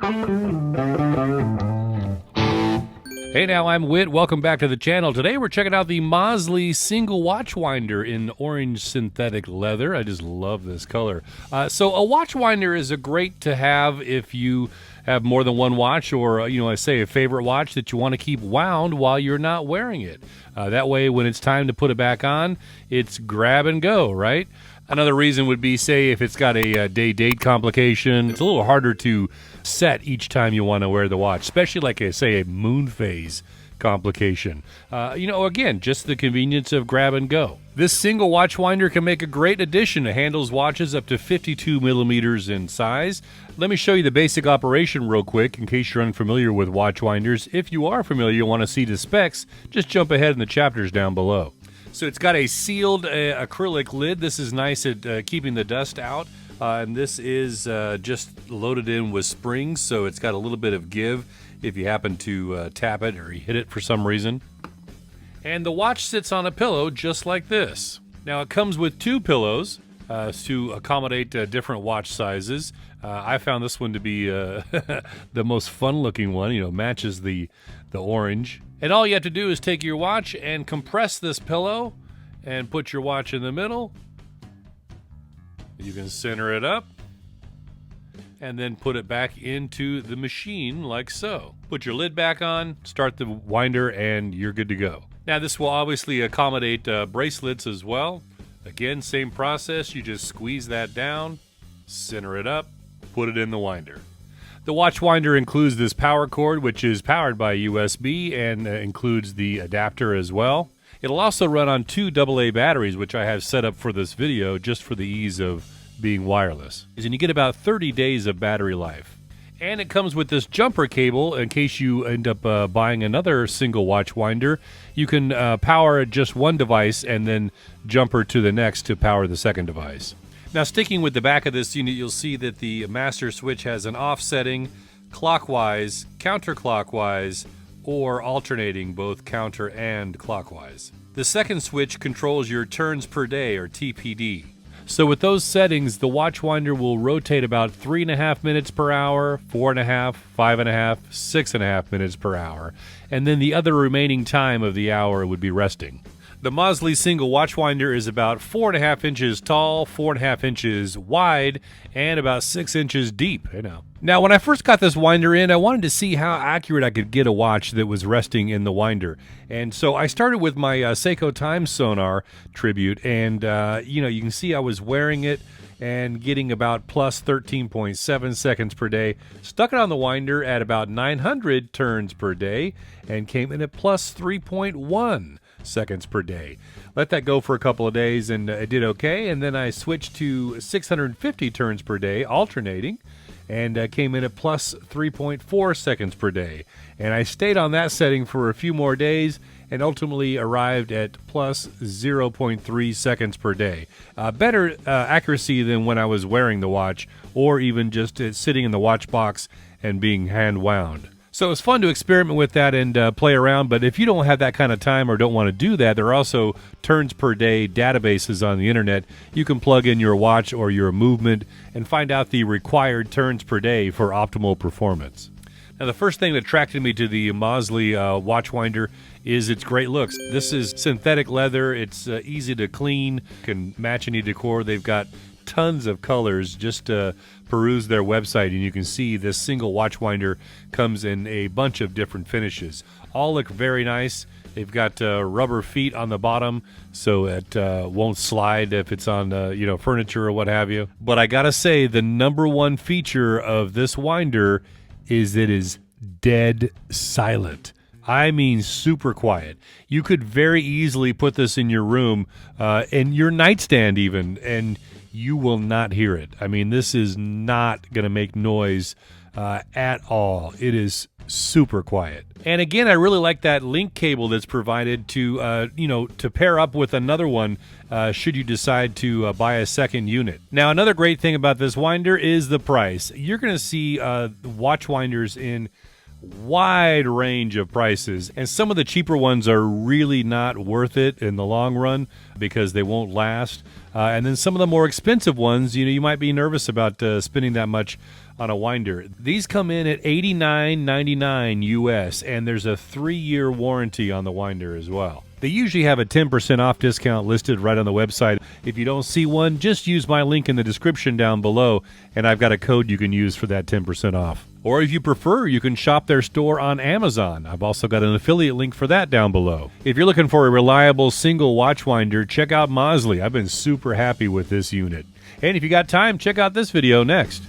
Hey now, I'm Whit. Welcome back to the channel. Today we're checking out the MOZSLY Single Watch Winder in orange synthetic leather. I just love this color. So a watch winder is a great to have if you have more than one watch, or I say a favorite watch that you want to keep wound while you're not wearing it. That way when it's time to put it back on, it's grab and go, right? Another reason would be, say, if it's got a day-date complication, it's a little harder to set each time you want to wear the watch, especially like, say, a moon phase complication. Again, just the convenience of grab and go. This single watch winder can make a great addition. It handles watches up to 52 millimeters in size. Let me show you the basic operation real quick in case you're unfamiliar with watch winders. If you are familiar and want to see the specs, just jump ahead in the chapters down below. So it's got a sealed acrylic lid. This is nice at keeping the dust out. And this is just loaded in with springs, so it's got a little bit of give if you happen to tap it or hit it for some reason. And the watch sits on a pillow just like this. Now it comes with two pillows to accommodate different watch sizes. I found this one to be the most fun-looking one. Matches the orange. And all you have to do is take your watch and compress this pillow and put your watch in the middle. You can center it up and then put it back into the machine like so. Put your lid back on, start the winder, and you're good to go. Now this will obviously accommodate bracelets as well. Again, same process. You just squeeze that down, center it up, put it in the winder. The watch winder includes this power cord, which is powered by USB and includes the adapter as well. It'll also run on two AA batteries, which I have set up for this video just for the ease of being wireless. And you get about 30 days of battery life. And it comes with this jumper cable in case you end up buying another single watch winder. You can power just one device and then jumper to the next to power the second device. Now, sticking with the back of this unit, you'll see that the master switch has an off setting, clockwise, counterclockwise, or alternating both counter and clockwise. The second switch controls your turns per day, or TPD. So with those settings, the watch winder will rotate about 3.5 minutes per hour, 4.5, 5.5, 6.5 minutes per hour, and then the other remaining time of the hour would be resting. The MOZSLY Single Watch Winder is about 4.5 inches tall, 4.5 inches wide, and about 6 inches deep. Now, when I first got this winder in, I wanted to see how accurate I could get a watch that was resting in the winder. And so I started with my Seiko Time Sonar Tribute, and you can see I was wearing it and getting about plus 13.7 seconds per day. Stuck it on the winder at about 900 turns per day and came in at plus 3.1 seconds per day. Let that go for a couple of days and it did okay, and then I switched to 650 turns per day alternating and came in at plus 3.4 seconds per day, and I stayed on that setting for a few more days and ultimately arrived at plus 0.3 seconds per day. Better accuracy than when I was wearing the watch or even just sitting in the watch box and being hand wound. So it's fun to experiment with that and play around, but if you don't have that kind of time or don't want to do that, there are also turns per day databases on the internet. You can plug in your watch or your movement and find out the required turns per day for optimal performance. Now, the first thing that attracted me to the MOZSLY watch winder is its great looks. This is synthetic leather. It's easy to clean, can match any decor. They've got tons of colors. Just peruse their website and you can see this single watch winder comes in a bunch of different finishes. All look very nice. They've got rubber feet on the bottom so it won't slide if it's on furniture or what have you. But I gotta say, the number one feature of this winder is it is dead silent. I mean super quiet. You could very easily put this in your room, in your nightstand even, and you will not hear it. I mean, this is not going to make noise at all. It is super quiet. And again, I really like that link cable that's provided to, to pair up with another one should you decide to buy a second unit. Now, another great thing about this winder is the price. You're going to see watch winders in wide range of prices, and some of the cheaper ones are really not worth it in the long run because they won't last. And then some of the more expensive ones, you might be nervous about spending that much on a winder. These come in at $89.99 US, and there's a 3-year warranty on the winder as well. They usually have a 10% off discount listed right on the website. If you don't see one, just use my link in the description down below, and I've got a code you can use for that 10% off. Or if you prefer, you can shop their store on Amazon. I've also got an affiliate link for that down below. If you're looking for a reliable single watch winder, check out MOZSLY. I've been super happy with this unit. And if you got time, check out this video next.